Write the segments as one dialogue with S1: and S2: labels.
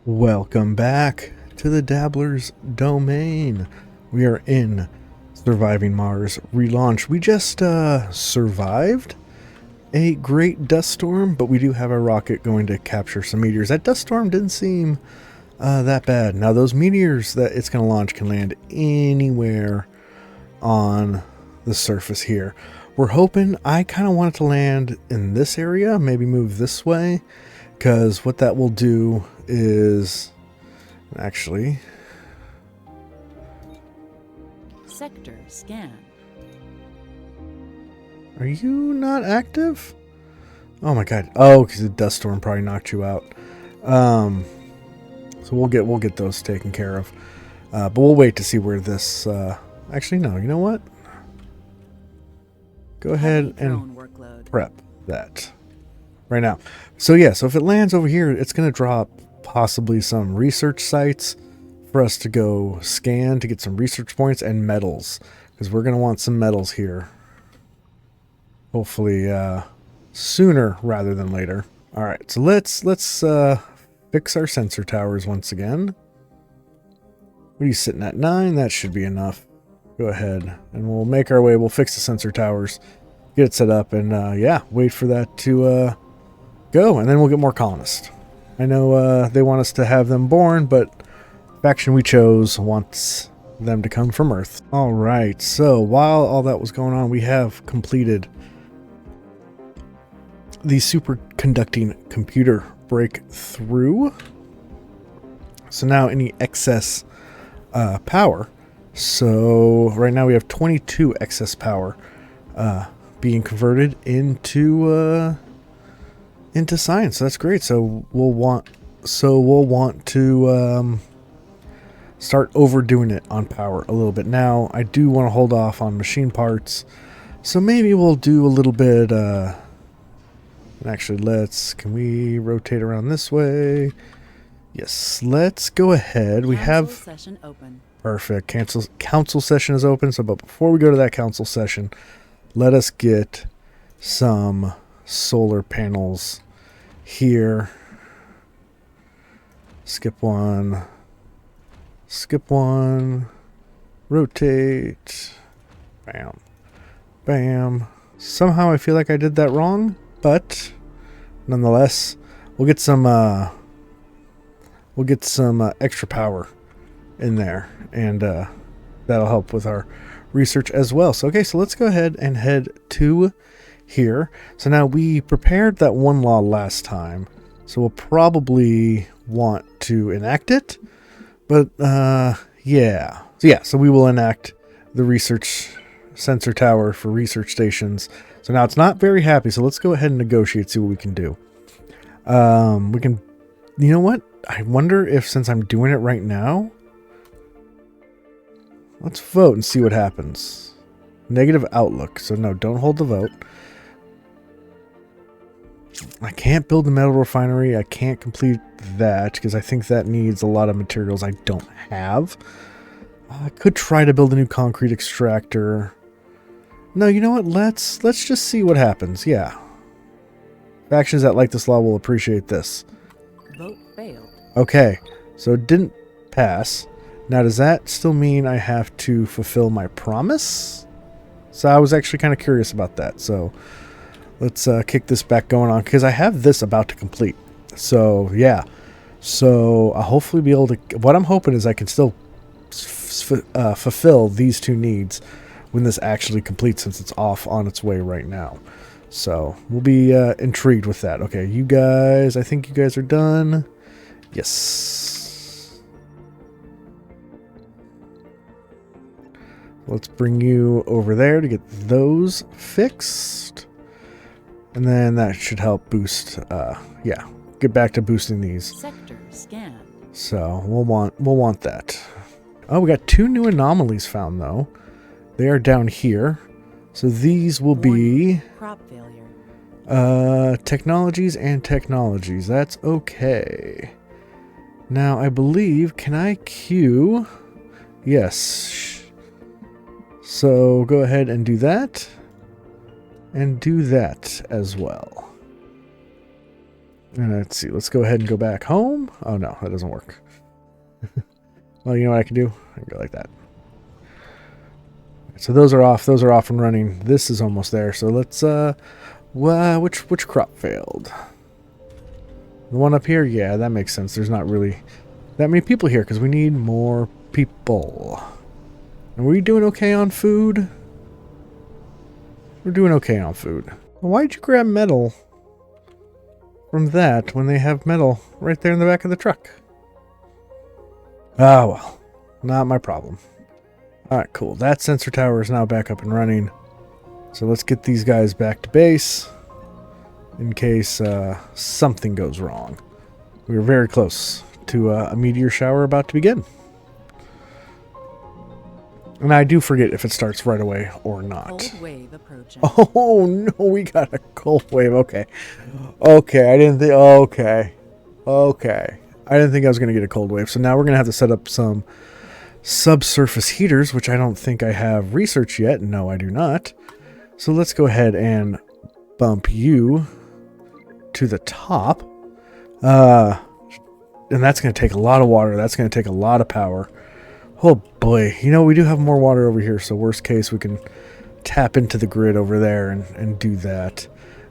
S1: Welcome back to the Dabbler's Domain. We are in Surviving Mars Relaunched. We just survived a great dust storm, but we do have a rocket going to capture some meteors. That dust storm didn't seem that bad. Now those meteors that it's going to launch can land anywhere on the surface here. We're hoping, I kind of want it to land in this area, maybe move this way, because what that will do is actually
S2: sector scan.
S1: Are you not active? Oh my god. Oh, because the dust storm probably knocked you out. So we'll get those taken care of. But we'll wait to see where this actually no, you know what? Go ahead and prep that right now. So yeah, so if it lands over here, it's going to drop possibly some research sites for us to go scan to get some research points and metals, because we're going to want some metals here. Hopefully sooner rather than later. All right, so let's fix our sensor towers once again. What are you sitting at? 9? That should be enough. Go ahead and we'll make our way. We'll fix the sensor towers, get it set up, and yeah, wait for that to go, and then we'll get more colonists. I know they want us to have them born, but the faction we chose wants them to come from Earth. All right, so while all that was going on, we have completed the superconducting computer breakthrough. So now any excess power. So right now we have 22 excess power being converted into science. So that's great. So we'll want to start overdoing it on power a little bit. Now I do want to hold off on machine parts, so maybe we'll do a little bit actually can we rotate around this way? Yes, let's go ahead. We have
S2: session open.
S1: Perfect. Council session is open. So but before we go to that council session, let us get some solar panels here. Skip one, rotate, bam, bam. Somehow I feel like I did that wrong, but nonetheless, we'll get some extra power in there, and that'll help with our research as well. So okay, so let's go ahead and head to here. So now we prepared that one law last time, so we'll probably want to enact it, but yeah, so we will enact the research sensor tower for research stations. So now it's not very happy, so let's go ahead and negotiate, see what we can do. We can, you know what, I wonder if, since I'm doing it right now, let's vote and see what happens. Negative outlook. So no, don't hold the vote. I can't build the metal refinery. I can't complete that because I think that needs a lot of materials I don't have. I could try to build a new concrete extractor. No, you know what? Let's just see what happens. Yeah. Factions that like this law will appreciate this.
S2: Vote failed.
S1: Okay, so it didn't pass. Now, does that still mean I have to fulfill my promise? So I was actually kind of curious about that. So let's kick this back going on, because I have this about to complete. So yeah, so I'll hopefully be able to. What I'm hoping is I can still fulfill these two needs when this actually completes, since it's off on its way right now. So we'll be intrigued with that. Okay, you guys, I think you guys are done. Yes. Let's bring you over there to get those fixed. And then that should help boost, yeah, get back to boosting these.
S2: Sector scan.
S1: So we'll want that. Oh, we got 2 new anomalies found, though. They are down here. So these will be
S2: crop failure.
S1: Technologies and technologies. That's okay. Now I believe, can I queue? Yes. So go ahead and do that. And do that as well. And let's see. Let's go ahead and go back home. Oh, no. That doesn't work. Well, you know what I can do? I can go like that. So those are off. Those are off and running. This is almost there. So let's, which crop failed? The one up here? Yeah, that makes sense. There's not really that many people here because we need more people. Are we doing okay on food? We're doing okay on food. Why'd you grab metal from that when they have metal right there in the back of the truck? Ah, well. Not my problem. Alright, cool. That sensor tower is now back up and running. So let's get these guys back to base in case something goes wrong. We were very close to a meteor shower about to begin. And I do forget if it starts right away or not.
S2: Cold wave approaching.
S1: Oh no, we got a cold wave. Okay. Okay, I didn't think... Okay. Okay. I didn't think I was going to get a cold wave. So now we're going to have to set up some subsurface heaters, which I don't think I have researched yet. No, I do not. So let's go ahead and bump you to the top. And that's going to take a lot of water. That's going to take a lot of power. Oh boy. You know, we do have more water over here. So worst case, we can tap into the grid over there and do that,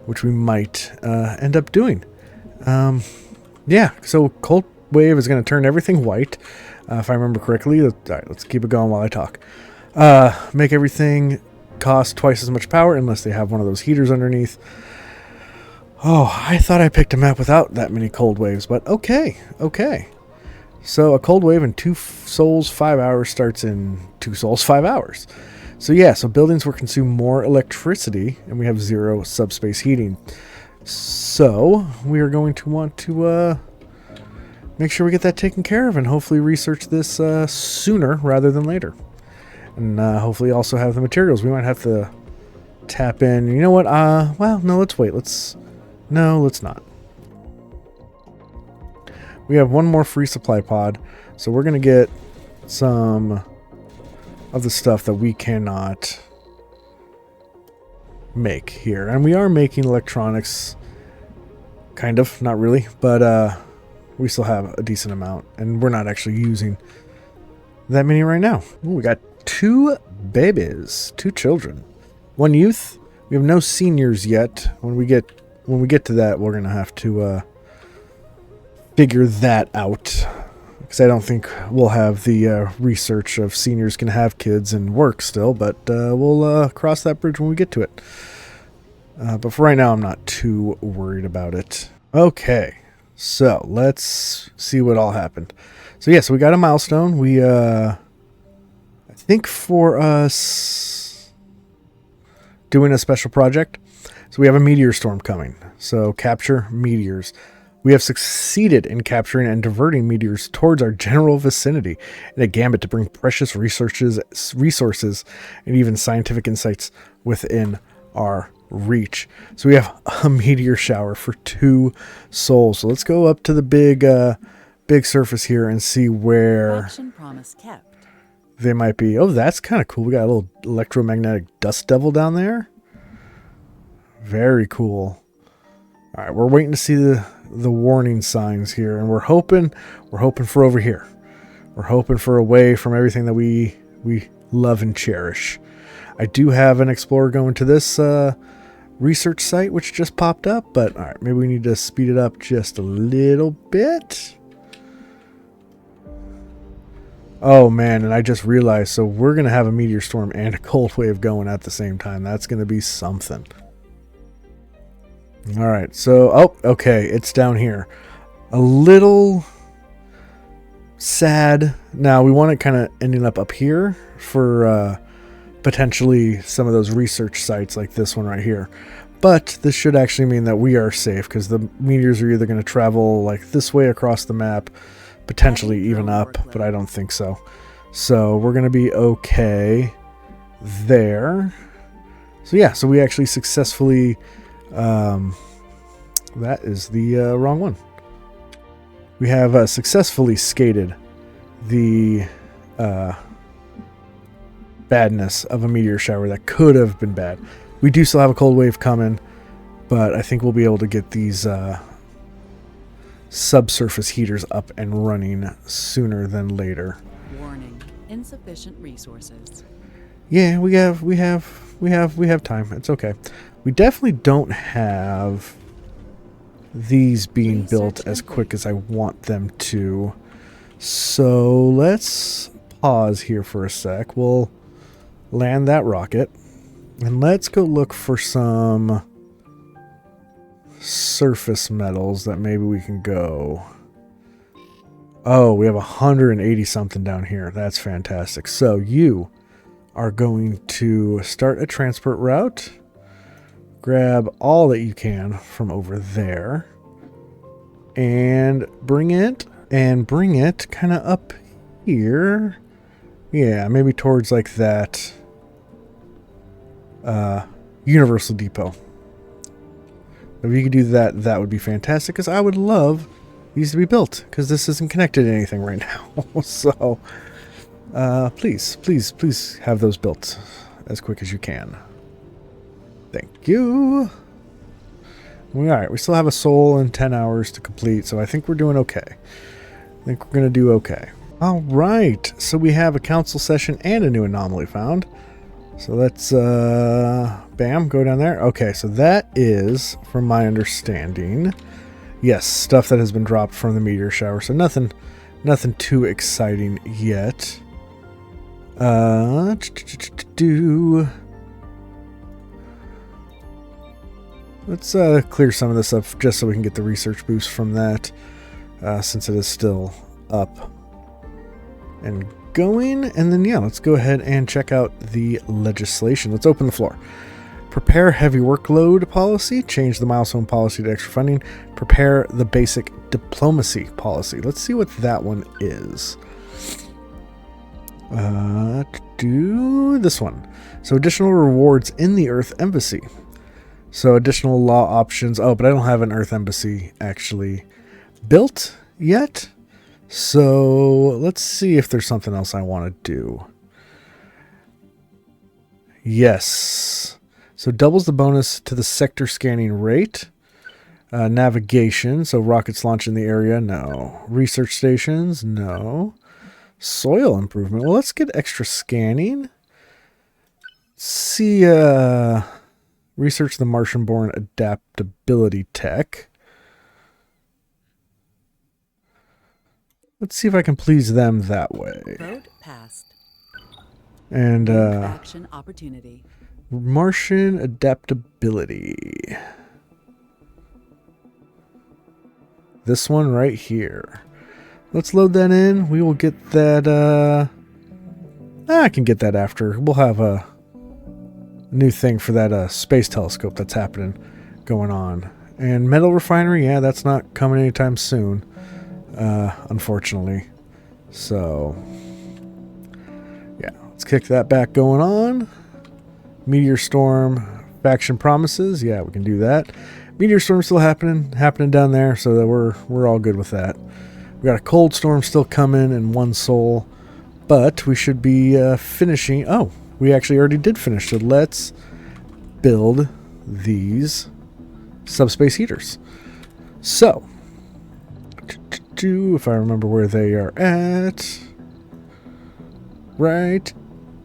S1: which we might end up doing. Yeah, so cold wave is going to turn everything white. If I remember correctly. All right, let's keep it going while I talk. Make everything cost twice as much power unless they have one of those heaters underneath. Oh, I thought I picked a map without that many cold waves, but okay, okay. So a cold wave in 2 souls 5 hours starts in 2 souls 5 hours. So yeah, so buildings will consume more electricity, and we have 0 subspace heating. So we are going to want to make sure we get that taken care of and hopefully research this sooner rather than later. And hopefully also have the materials. We might have to tap in. You know what? Well, no, let's wait. No, let's not. We have one more free supply pod. So we're going to get some of the stuff that we cannot make here. And we are making electronics. Kind of, not really. But we still have a decent amount. And we're not actually using that many right now. Ooh, we got 2 babies, 2 children, 1 youth. We have no seniors yet. When we get to that, we're gonna have to figure that out, because I don't think we'll have the research of seniors can have kids and work still. But we'll cross that bridge when we get to it. But for right now, I'm not too worried about it. Okay, so let's see what all happened. So yeah, so we got a milestone. We I think for us doing a special project. So we have a meteor storm coming. So capture meteors. We have succeeded in capturing and diverting meteors towards our general vicinity in a gambit to bring precious resources, and even scientific insights within our reach. So we have a meteor shower for 2 souls. So let's go up to the big surface here and see where
S2: Action promise kept.
S1: they might be. Oh, that's kind of cool. We got a little electromagnetic dust devil down there. Very cool. All right, we're waiting to see the warning signs here, and we're hoping for over here. We're hoping for away from everything that we love and cherish. I do have an explorer going to this research site, which just popped up, but all right, maybe we need to speed it up just a little bit. Oh man, and I just realized, so we're going to have a meteor storm and a cold wave going at the same time. That's going to be something. All right, so, oh, okay, it's down here. A little sad. Now, we want it kind of ending up here for potentially some of those research sites like this one right here. But this should actually mean that we are safe, because the meteors are either going to travel like this way across the map, potentially even up, but I don't think so. So we're going to be okay there. So yeah, so we actually successfully... that is the wrong one. We have successfully skated the badness of a meteor shower that could have been bad. We do still have a cold wave coming, but I think we'll be able to get these subsurface heaters up and running sooner than later.
S2: Warning. Insufficient resources.
S1: Yeah, we have time. It's okay. We definitely don't have these being built as quick as I want them to. So let's pause here for a sec. We'll land that rocket and let's go look for some surface metals that maybe we can go. Oh, we have 180 something down here. That's fantastic. So you are going to start a transport route. Grab all that you can from over there and bring it kind of up here. Yeah, maybe towards like that Universal Depot. If you could do that, that would be fantastic, because I would love these to be built, because this isn't connected to anything right now. So please have those built as quick as you can. Thank you. Alright, we still have a soul and 10 hours to complete, so I think we're doing okay. I think we're going to do okay. Alright, so we have a council session and a new anomaly found. So let's, bam, go down there. Okay, so that is, from my understanding, yes, stuff that has been dropped from the meteor shower. So nothing too exciting yet. Let's clear some of this up just so we can get the research boost from that, since it is still up and going. And then, yeah, let's go ahead and check out the legislation. Let's open the floor. Prepare heavy workload policy. Change the milestone policy to extra funding. Prepare the basic diplomacy policy. Let's see what that one is. Do this one. So additional rewards in the Earth Embassy. So additional law options. Oh, but I don't have an Earth Embassy actually built yet. So let's see if there's something else I want to do. Yes. So doubles the bonus to the sector scanning rate. Navigation. So rockets launch in the area. No. Research stations. No. Soil improvement. Well, let's get extra scanning. See, research the Martian-born adaptability tech. Let's see if I can please them that way.
S2: Vote passed.
S1: And
S2: action opportunity.
S1: Martian adaptability. This one right here. Let's load that in. We will get that. I can get that after. We'll have a new thing for that space telescope that's happening, going on. And metal refinery, yeah, that's not coming anytime soon, unfortunately. So, yeah, let's kick that back going on. Meteor storm, faction promises, yeah, we can do that. Meteor storm still happening down there, so that we're all good with that. We got a cold storm still coming and one soul, but we should be finishing. Oh, we actually already did finish, so let's build these subspace heaters. So, if I remember where they are at, right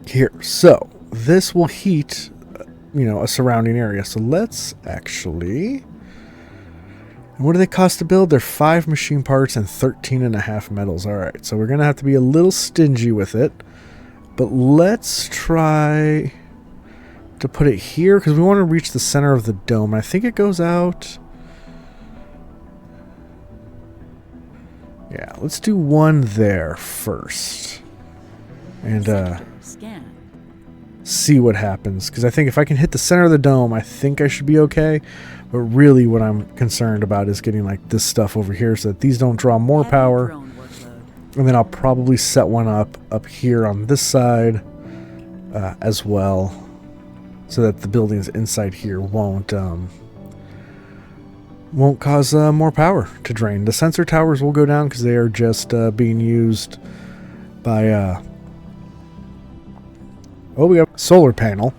S1: here. So this will heat, a surrounding area. So let's actually. And what do they cost to build? They're 5 machine parts and 13.5 metals. All right, so we're gonna have to be a little stingy with it, but let's try to put it here because we want to reach the center of the dome. I think it goes out. Yeah, let's do one there first. And
S2: Scan.
S1: see what happens. Because I think if I can hit the center of the dome, I think I should be okay. But really what I'm concerned about is getting like this stuff over here so that these don't draw more
S2: Heavy
S1: power.
S2: drone workload.
S1: And then I'll probably set one up here on this side as well. So that the buildings inside here won't cause more power to drain. The sensor towers will go down because they are just being used by we have a solar panel,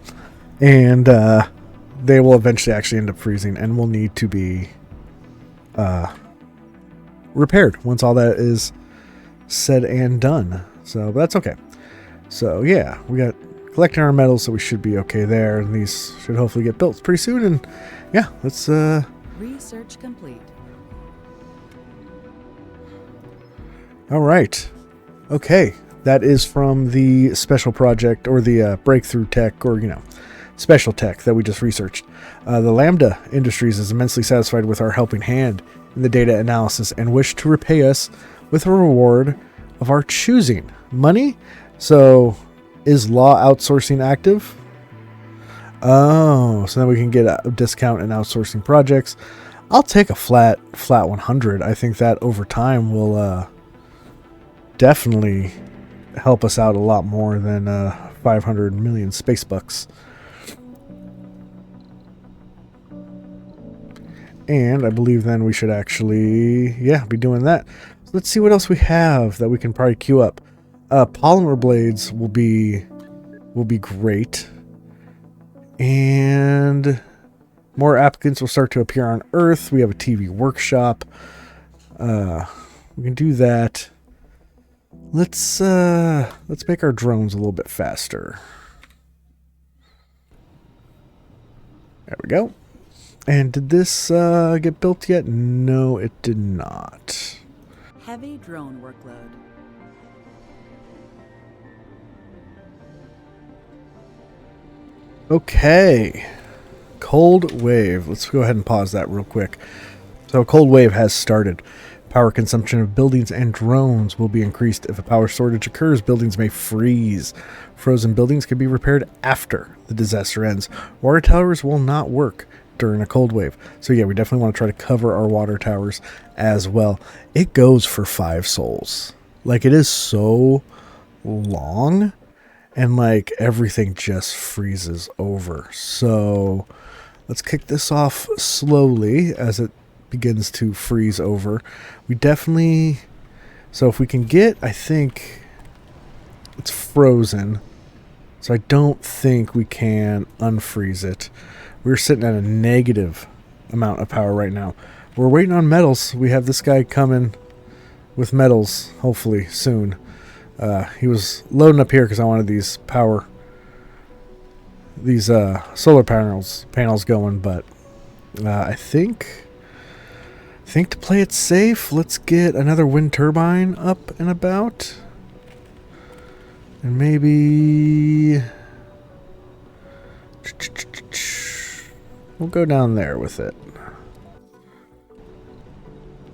S1: and they will eventually actually end up freezing and will need to be repaired once all that is said and done. So, but that's okay. So yeah, we got collecting our metals, so we should be okay there, and these should hopefully get built pretty soon. And yeah, let's
S2: Research complete.
S1: all right. Okay, that is from the special project, or the breakthrough tech, or special tech that we just researched. The Lambda Industries is immensely satisfied with our helping hand in the data analysis and wish to repay us with a reward of our choosing. Money? So, is law outsourcing active? Oh, so then we can get a discount in outsourcing projects. I'll take a flat 100. I think that over time will definitely help us out a lot more than 500 million space bucks. And I believe then we should actually, be doing that. So let's see what else we have that we can probably queue up. Polymer blades will be great. And more applicants will start to appear on Earth. We have a TV workshop. We can do that. Let's make our drones a little bit faster. There we go. And did this get built yet? No, it did not.
S2: Heavy drone workload.
S1: Okay. Cold wave. Let's go ahead and pause that real quick. So a cold wave has started. Power consumption of buildings and drones will be increased. If a power shortage occurs, buildings may freeze. Frozen buildings can be repaired after the disaster ends. Water towers will not work during a cold wave. So yeah, we definitely want to try to cover our water towers as well. It goes for 5 souls. Like, it is so long, and like everything just freezes over. So let's kick this off slowly as it begins to freeze over. We definitely, so if we can get, I think it's frozen, so I don't think we can unfreeze it. We're sitting at a negative amount of power right now. We're waiting on metals. We have this guy coming with metals, hopefully soon. He was loading up here because I wanted these solar panels going, but I think to play it safe, let's get another wind turbine up and about, and maybe we'll go down there with it.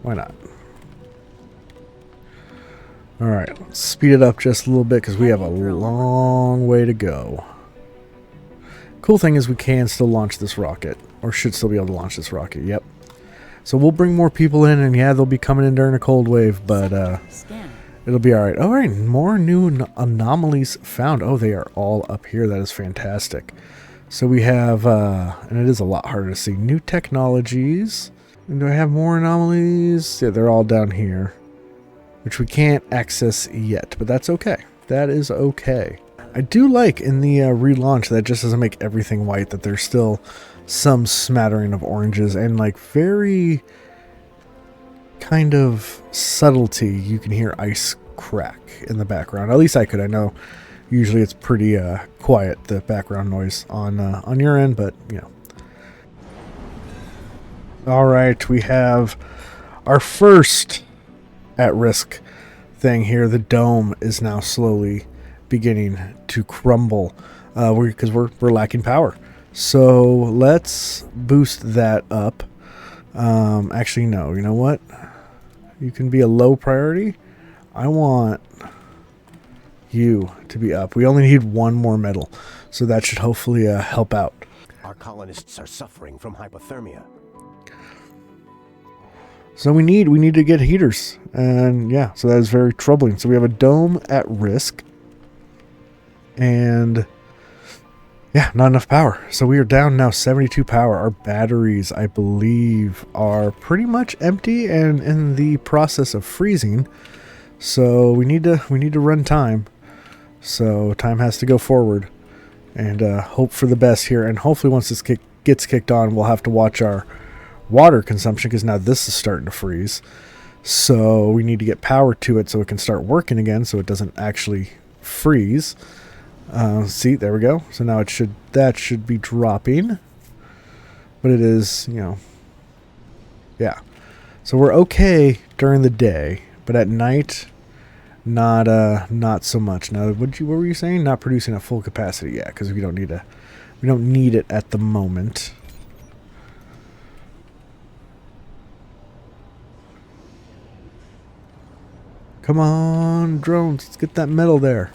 S1: Why not? Alright, let's speed it up just a little bit because we have a long way to go. Cool thing is we can still launch this rocket, or should still be able to launch this rocket, yep. So we'll bring more people in, and yeah, they'll be coming in during a cold wave, but it'll be alright. Alright, more new anomalies found. Oh, they are all up here. That is fantastic. So we have, and it is a lot harder to see, new technologies. And do I have more anomalies? Yeah, they're all down here, which we can't access yet, but that's okay. That is okay. I do like in the relaunch that just doesn't make everything white, that there's still some smattering of oranges and like very kind of subtlety. You can hear ice crack in the background. At least I could. I know usually it's pretty quiet, the background noise on your end, but you know. All right, we have our first at-risk thing here. The dome is now slowly beginning to crumble because we're lacking power. So let's boost that up. Actually, no. You know what? You can be a low priority. I want you to be up. We only need one more metal, so that should hopefully help out.
S3: Our colonists are suffering from hypothermia.
S1: So we need to get heaters, and yeah, so that is very troubling. So we have a dome at risk, and yeah, not enough power. So we are down now 72 power. Our batteries, I believe, are pretty much empty and in the process of freezing. So we need to run time. So time has to go forward, and hope for the best here. And hopefully, once this gets kicked on, we'll have to watch our water consumption, because now this is starting to freeze. So we need to get power to it so it can start working again, so it doesn't actually freeze. See, there we go. So now that should be dropping, but it is, yeah. So we're okay during the day, but at night, not so much. Now, what were you saying? Not producing at full capacity, yeah, because we don't need it at the moment. Come on, drones, let's get that metal there.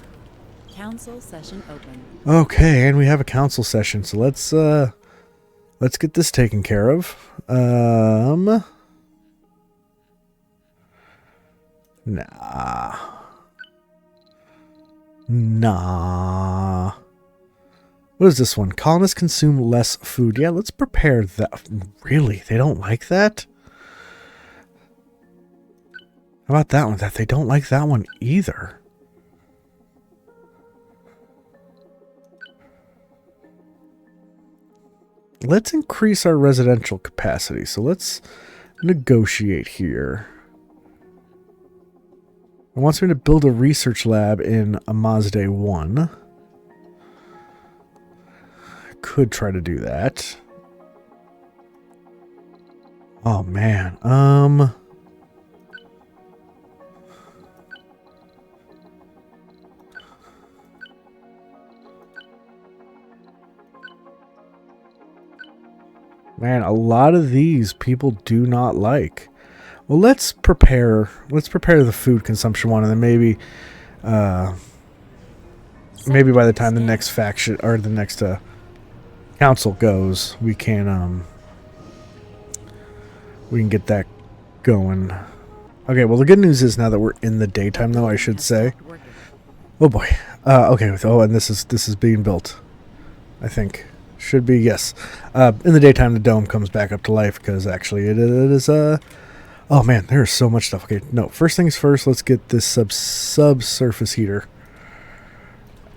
S2: Council session open.
S1: Okay, and we have a council session, so let's get this taken care of. Nah. What is this one? Colonists consume less food. Yeah, let's prepare that. Really? They don't like that? How about that one? That they don't like that one either. Let's increase our residential capacity. So let's negotiate here. It wants me to build a research lab in Amazde 1. I could try to do that. Oh man. Man, a lot of these people do not like. Well, let's prepare the food consumption one, and then maybe by the time the next faction or the next council goes, we can get that going. Okay, well the good news is now that we're in the daytime, though, I should say. Oh boy. Okay. Oh, and this is being built. I think should be, yes. In the daytime, the dome comes back up to life because actually it is oh man, there's so much stuff. Okay, no, first things first, let's get this subsurface heater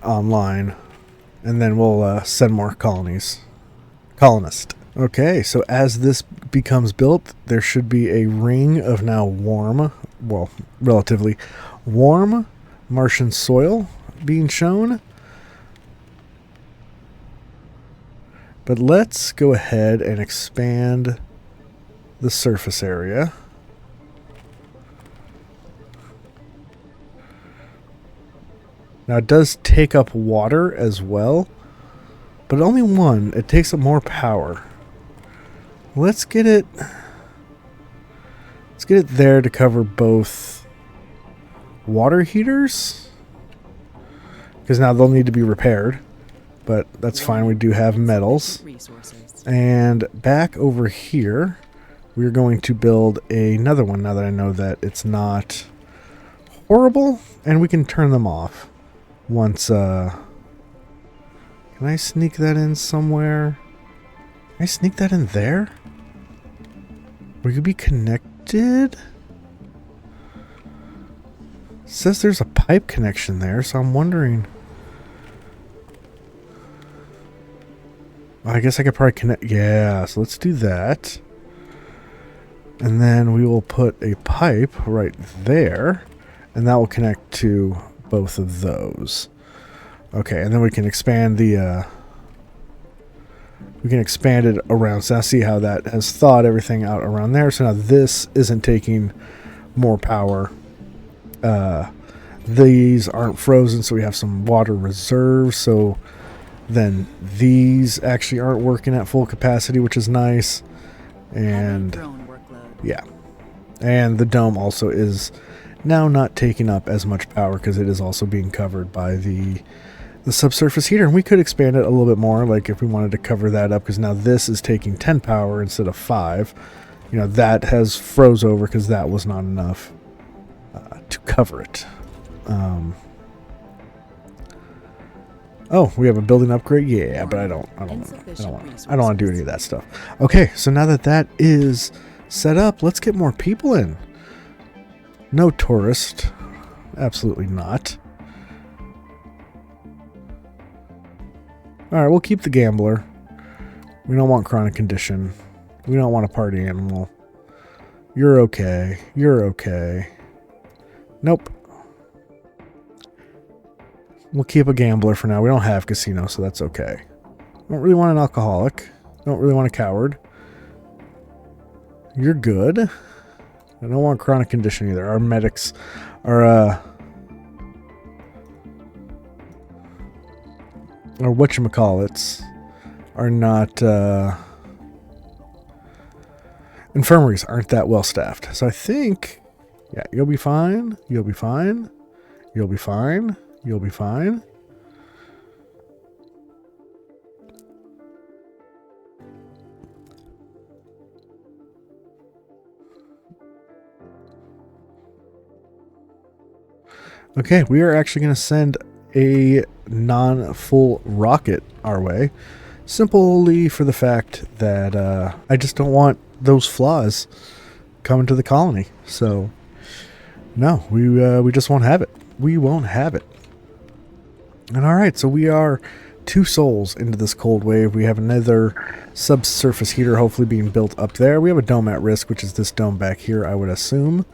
S1: online, and then we'll send more colonists. Okay, so as this becomes built, there should be a ring of now relatively warm Martian soil being shown. But let's go ahead and expand the surface area. Now it does take up water as well, but only one. It takes up more power. Let's get it there to cover both water heaters, because now they'll need to be repaired, but that's fine. We do have metals. And back over here, we're going to build another one now that I know that it's not horrible, and we can turn them off once. Can I sneak that in somewhere? Can I sneak that in there? Will you be connected? It says there's a pipe connection there, so I'm wondering. I guess I could probably connect. Yeah, so let's do that. And then we will put a pipe right there, and that will connect to both of those. Okay, and then we can expand the we can expand it around. So now see how that has thawed everything out around there. So now this isn't taking more power. These aren't frozen, so we have some water reserves. So then these actually aren't working at full capacity, which is nice. And yeah, and the dome also is now not taking up as much power because it is also being covered by the subsurface heater. And we could expand it a little bit more, like if we wanted to cover that up, because now this is taking 10 power instead of 5. You know, that has froze over because that was not enough to cover it. Oh, we have a building upgrade. Yeah, but I don't want to do any of that stuff. Okay, so now that that is set up, let's get more people in. No tourist, absolutely not. All right, we'll keep the gambler. We don't want chronic condition. We don't want a party animal. You're okay. You're okay. Nope. We'll keep a gambler for now. We don't have casino, so that's okay. Don't really want an alcoholic. Don't really want a coward. You're good. I don't want chronic condition either. Our medics are, or whatchamacallits are not, infirmaries aren't that well staffed. So I think, yeah, you'll be fine. You'll be fine. You'll be fine. You'll be fine. Okay, we are actually going to send a non-full rocket our way, simply for the fact that I just don't want those flaws coming to the colony. So, no, we just won't have it. We won't have it. And all right, so we are 2 souls into this cold wave. We have another subsurface heater hopefully being built up there. We have a dome at risk, which is this dome back here, I would assume.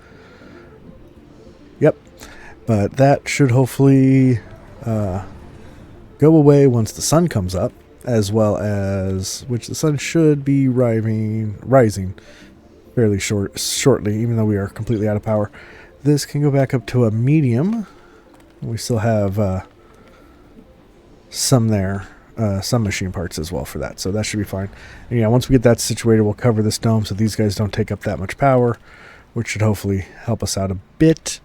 S1: Yep. But that should hopefully go away once the sun comes up, as well as, which the sun should be rising fairly shortly, even though we are completely out of power. This can go back up to a medium. We still have some there, some machine parts as well for that, so that should be fine. And yeah, once we get that situated, we'll cover this dome so these guys don't take up that much power, which should hopefully help us out a bit.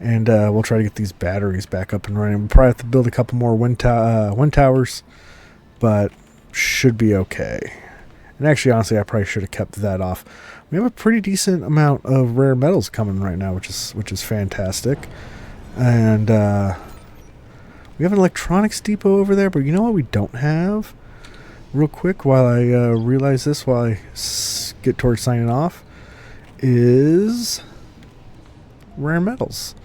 S1: And we'll try to get these batteries back up and running. We'll probably have to build a couple more wind towers, but should be okay. And actually, honestly, I probably should have kept that off. We have a pretty decent amount of rare metals coming right now, which is fantastic. And we have an electronics depot over there, but you know what we don't have? Real quick, while I realize this, while I get towards signing off, is rare metals.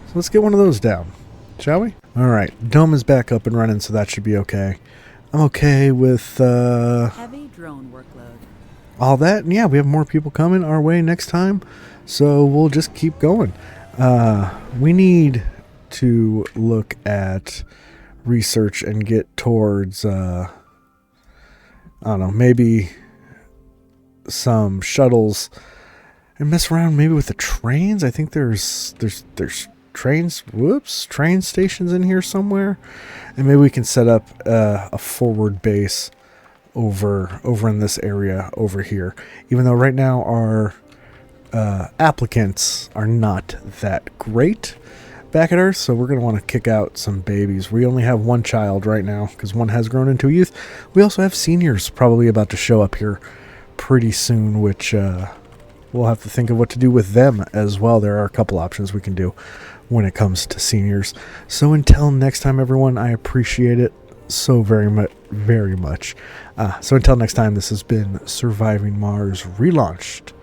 S1: So let's get one of those down, shall we? Alright, dome is back up and running, so that should be okay. I'm okay with
S2: Heavy drone workload.
S1: all that. And yeah, we have more people coming our way next time, so we'll just keep going. We need to look at research and get towards I don't know, maybe some shuttles and mess around maybe with the trains. I think there's train stations in here somewhere, and maybe we can set up a forward base over in this area over here, even though right now our applicants are not that great back at Earth, so we're going to want to kick out some babies. We only have 1 child right now because one has grown into a youth. We also have seniors probably about to show up here pretty soon, which we'll have to think of what to do with them as well. There are a couple options we can do when it comes to seniors. So until next time, everyone, I appreciate it so very much. So until next time, this has been Surviving Mars Relaunched.